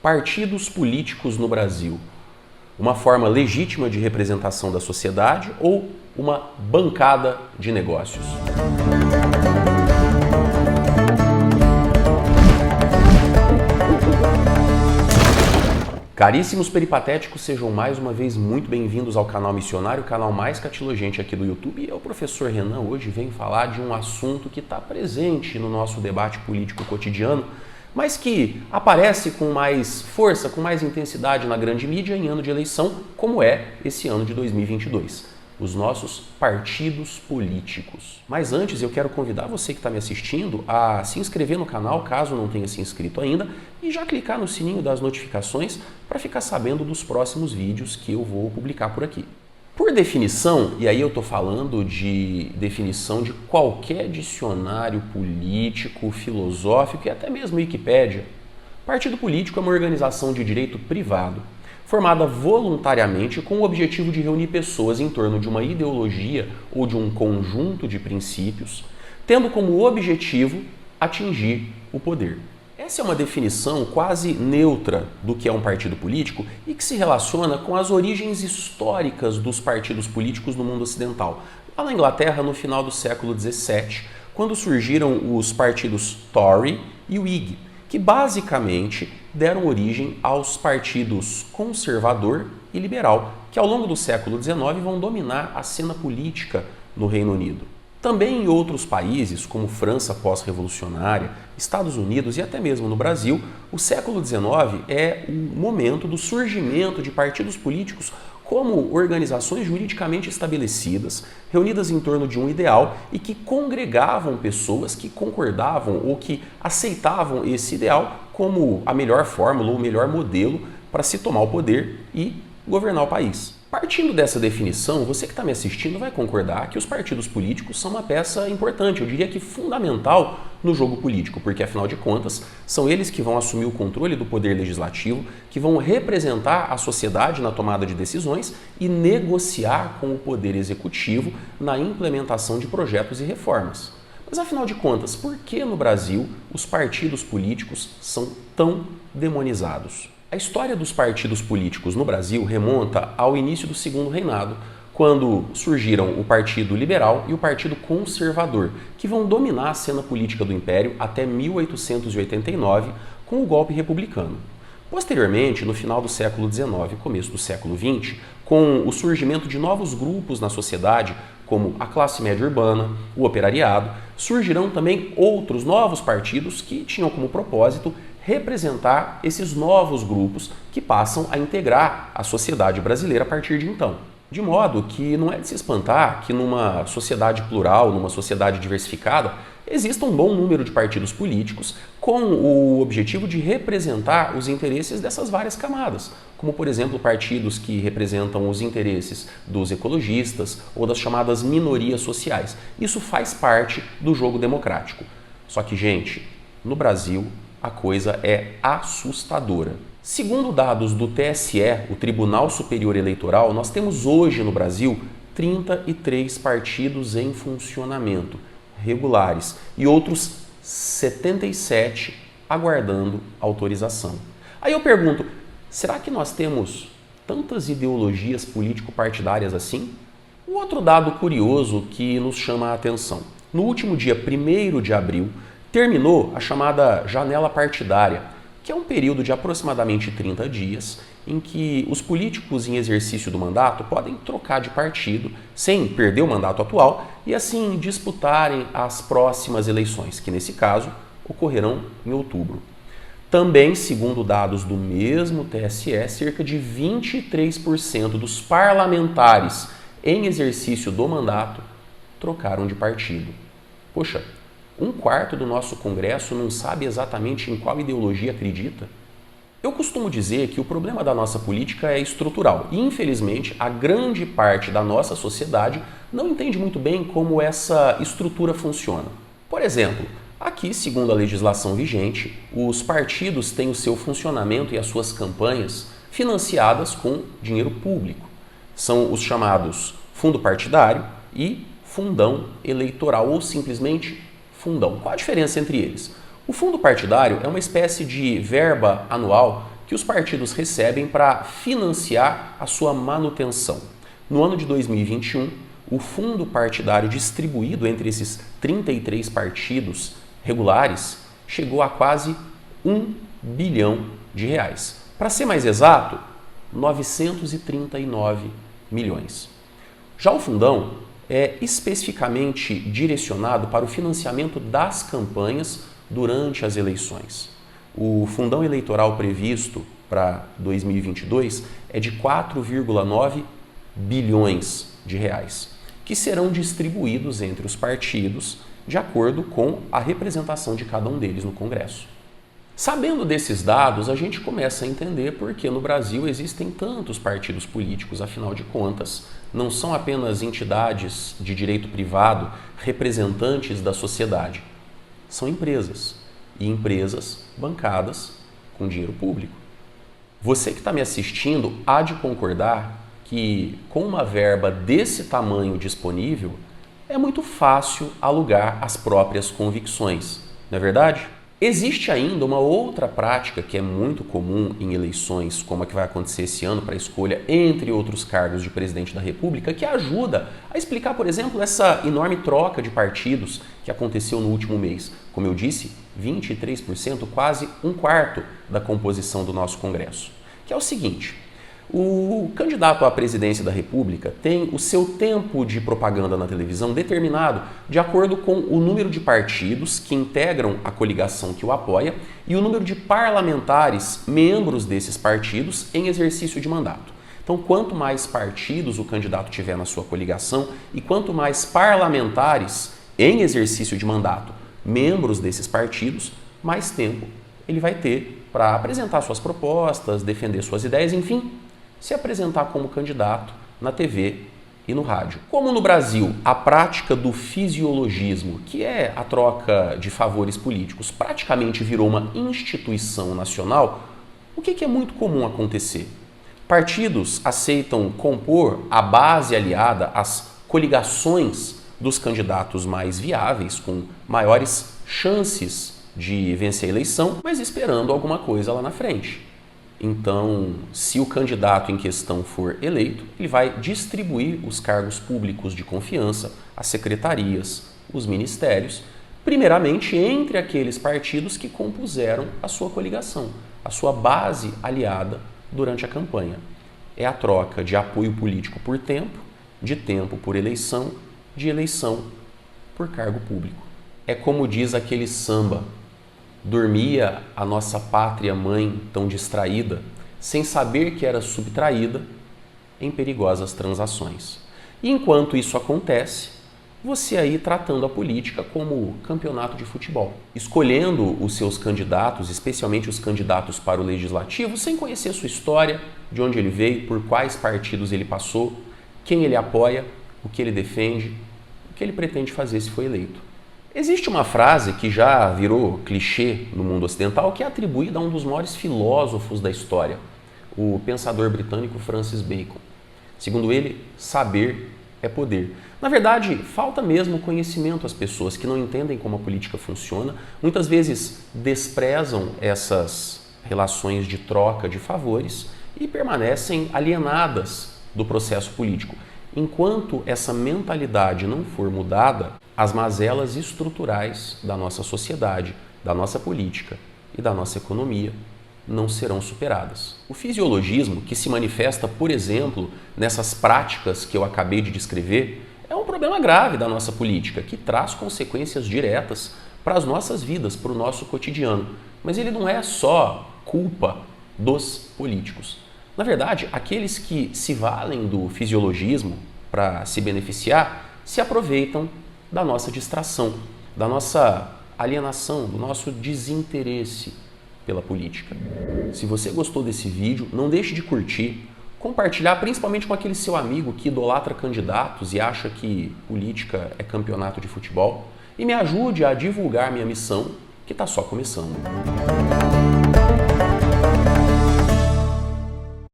Partidos políticos no Brasil. Uma forma legítima de representação da sociedade ou uma bancada de negócios? Caríssimos peripatéticos, sejam mais uma vez muito bem-vindos ao canal Missionário, o canal mais catilogente aqui do YouTube. E eu, professor Renan, hoje venho falar de um assunto que está presente no nosso debate político cotidiano, mas que aparece com mais força, com mais intensidade na grande mídia em ano de eleição, como é esse ano de 2022. Os nossos partidos políticos. Mas antes eu quero convidar você que está me assistindo a se inscrever no canal, caso não tenha se inscrito ainda, e já clicar no sininho das notificações para ficar sabendo dos próximos vídeos que eu vou publicar por aqui. Por definição, e aí eu estou falando de definição de qualquer dicionário político, filosófico e até mesmo Wikipédia, partido político é uma organização de direito privado, formada voluntariamente com o objetivo de reunir pessoas em torno de uma ideologia ou de um conjunto de princípios, tendo como objetivo atingir o poder. Essa é uma definição quase neutra do que é um partido político e que se relaciona com as origens históricas dos partidos políticos no mundo ocidental. Lá na Inglaterra, no final do século XVII, quando surgiram os partidos Tory e Whig, que basicamente deram origem aos partidos conservador e liberal, que ao longo do século XIX vão dominar a cena política no Reino Unido. Também em outros países, como França pós-revolucionária, Estados Unidos e até mesmo no Brasil, o século XIX é o momento do surgimento de partidos políticos como organizações juridicamente estabelecidas, reunidas em torno de um ideal e que congregavam pessoas que concordavam ou que aceitavam esse ideal como a melhor fórmula ou o melhor modelo para se tomar o poder e governar o país. Partindo dessa definição, você que está me assistindo vai concordar que os partidos políticos são uma peça importante, eu diria que fundamental no jogo político, porque afinal de contas são eles que vão assumir o controle do poder legislativo, que vão representar a sociedade na tomada de decisões e negociar com o poder executivo na implementação de projetos e reformas. Mas afinal de contas, por que no Brasil os partidos políticos são tão demonizados? A história dos partidos políticos no Brasil remonta ao início do Segundo Reinado, quando surgiram o Partido Liberal e o Partido Conservador, que vão dominar a cena política do Império até 1889, com o golpe republicano. Posteriormente, no final do século XIX e começo do século XX, com o surgimento de novos grupos na sociedade, como a classe média urbana, o operariado, surgirão também outros novos partidos que tinham como propósito representar esses novos grupos que passam a integrar a sociedade brasileira a partir de então. De modo que não é de se espantar que numa sociedade plural, numa sociedade diversificada, exista um bom número de partidos políticos com o objetivo de representar os interesses dessas várias camadas, como por exemplo partidos que representam os interesses dos ecologistas ou das chamadas minorias sociais. Isso faz parte do jogo democrático. Só que, gente, no Brasil a coisa é assustadora. Segundo dados do TSE, o Tribunal Superior Eleitoral, nós temos hoje no Brasil 33 partidos em funcionamento, regulares, e outros 77 aguardando autorização. Aí eu pergunto, será que nós temos tantas ideologias político-partidárias assim? Um outro dado curioso que nos chama a atenção. No último dia 1º de abril, terminou a chamada janela partidária, que é um período de aproximadamente 30 dias em que os políticos em exercício do mandato podem trocar de partido sem perder o mandato atual e assim disputarem as próximas eleições, que nesse caso ocorrerão em outubro. Também, segundo dados do mesmo TSE, cerca de 23% dos parlamentares em exercício do mandato trocaram de partido. Poxa, 1/4 do nosso Congresso não sabe exatamente em qual ideologia acredita? Eu costumo dizer que o problema da nossa política é estrutural e, infelizmente, a grande parte da nossa sociedade não entende muito bem como essa estrutura funciona. Por exemplo, aqui, segundo a legislação vigente, os partidos têm o seu funcionamento e as suas campanhas financiadas com dinheiro público. São os chamados fundo partidário e fundão eleitoral ou simplesmente fundão. Qual a diferença entre eles? O fundo partidário é uma espécie de verba anual que os partidos recebem para financiar a sua manutenção. No ano de 2021, o fundo partidário distribuído entre esses 33 partidos regulares chegou a quase R$ 1 bilhão. Para ser mais exato, 939 milhões. Já o fundão é especificamente direcionado para o financiamento das campanhas durante as eleições. O fundão eleitoral previsto para 2022 é de 4,9 bilhões de reais, que serão distribuídos entre os partidos de acordo com a representação de cada um deles no Congresso. Sabendo desses dados, a gente começa a entender por que no Brasil existem tantos partidos políticos. Afinal de contas, não são apenas entidades de direito privado representantes da sociedade. São empresas, e empresas bancadas com dinheiro público. Você que está me assistindo há de concordar que, com uma verba desse tamanho disponível, é muito fácil alugar as próprias convicções, não é verdade? Existe ainda uma outra prática que é muito comum em eleições, como a que vai acontecer esse ano para a escolha, entre outros cargos de presidente da República, que ajuda a explicar, por exemplo, essa enorme troca de partidos que aconteceu no último mês. Como eu disse, 23%, quase um quarto da composição do nosso Congresso. Que é o seguinte: o candidato à presidência da República tem o seu tempo de propaganda na televisão determinado de acordo com o número de partidos que integram a coligação que o apoia e o número de parlamentares, membros desses partidos, em exercício de mandato. Então, quanto mais partidos o candidato tiver na sua coligação e quanto mais parlamentares em exercício de mandato, membros desses partidos, mais tempo ele vai ter para apresentar suas propostas, defender suas ideias, enfim, se apresentar como candidato na TV e no rádio. Como no Brasil a prática do fisiologismo, que é a troca de favores políticos, praticamente virou uma instituição nacional, o que é muito comum acontecer? Partidos aceitam compor a base aliada às coligações dos candidatos mais viáveis, com maiores chances de vencer a eleição, mas esperando alguma coisa lá na frente. Então, se o candidato em questão for eleito, ele vai distribuir os cargos públicos de confiança, as secretarias, os ministérios, primeiramente entre aqueles partidos que compuseram a sua coligação, a sua base aliada durante a campanha. É a troca de apoio político por tempo, de tempo por eleição, de eleição por cargo público. É como diz aquele samba: dormia a nossa pátria mãe tão distraída, sem saber que era subtraída em perigosas transações. E enquanto isso acontece, você aí tratando a política como campeonato de futebol, escolhendo os seus candidatos, especialmente os candidatos para o legislativo, sem conhecer sua história, de onde ele veio, por quais partidos ele passou, quem ele apoia, o que ele defende, o que ele pretende fazer se for eleito. Existe uma frase que já virou clichê no mundo ocidental, que é atribuída a um dos maiores filósofos da história, o pensador britânico Francis Bacon. Segundo ele, saber é poder. Na verdade, falta mesmo conhecimento às pessoas que não entendem como a política funciona, muitas vezes desprezam essas relações de troca de favores e permanecem alienadas do processo político. Enquanto essa mentalidade não for mudada, as mazelas estruturais da nossa sociedade, da nossa política e da nossa economia não serão superadas. O fisiologismo, que se manifesta, por exemplo, nessas práticas que eu acabei de descrever, é um problema grave da nossa política, que traz consequências diretas para as nossas vidas, para o nosso cotidiano. Mas ele não é só culpa dos políticos. Na verdade, aqueles que se valem do fisiologismo para se beneficiar, se aproveitam da nossa distração, da nossa alienação, do nosso desinteresse pela política. Se você gostou desse vídeo, não deixe de curtir, compartilhar principalmente com aquele seu amigo que idolatra candidatos e acha que política é campeonato de futebol, e me ajude a divulgar minha missão, que está só começando.